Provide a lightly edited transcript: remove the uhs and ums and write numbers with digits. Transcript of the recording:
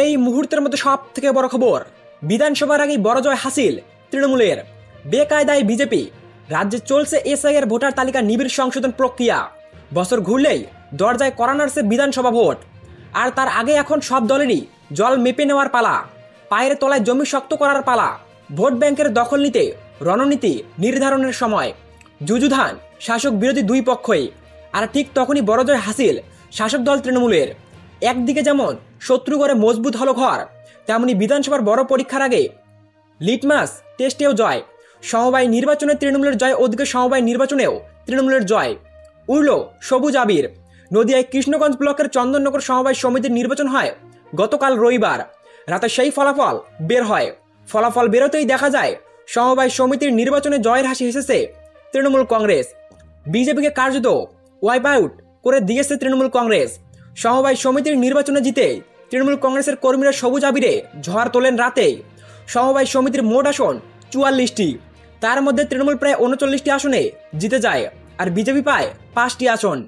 এই মুহূর্তের মধ্যে সব থেকে বড় খবর, বিধানসভার আগেই বড় জয় হাসিল তৃণমূলের। বেকায়দায় বিজেপি, রাজ্যে চলছে এসআইয়ের ভোটার তালিকা নিবিড় সংশোধন প্রক্রিয়া। বছর ঘুরলেই দরজায় কড়া নাড়ছে বিধানসভা ভোট, আর তার আগে এখন সব দলেরই জল মেপে নেওয়ার পালা, পায়ের তলায় জমি শক্ত করার পালা। ভোট ব্যাংকের দখল নিতে রণনীতি নির্ধারণের সময়। যুযুধান শাসক বিরোধী দুই পক্ষই, আর ঠিক তখনই বড় জয় হাসিল শাসক দল তৃণমূলের। একদিকে যেমন শত্রু করে মজবুত হলো ঘর, তেমনি বিধানসভার বড় পরীক্ষার আগে লিটমাস টেস্টেও জয়। সমবায় নির্বাচনে তৃণমূলের জয়, ওদিকে সমবায় নির্বাচনেও তৃণমূলের জয়। উড়ল সবুজ আবির। নদিয়ায় কৃষ্ণগঞ্জ ব্লকের চন্দননগর সমবায় সমিতির নির্বাচন হয় গতকাল রবিবার রাতে। সেই ফলাফল বের হয়। ফলাফল বেরোতেই দেখা যায় সমবায় সমিতির নির্বাচনে জয়ের হাসি হেসেছে তৃণমূল কংগ্রেস। বিজেপিকে কার্যত ওয়াইপ আউট করে দিয়েছে তৃণমূল কংগ্রেস। সমবায় সমিতির নির্বাচনে জিতে তৃণমূল কংগ্রেসের কর্মীরা সবুজ আবিরে ঝড় তোলেন রাতেই। সমবায় সমিতির মোট আসন 44টি, তার মধ্যে তৃণমূল প্রায় 39টি আসনে জিতে যায়, আর বিজেপি পায় 5টি আসন।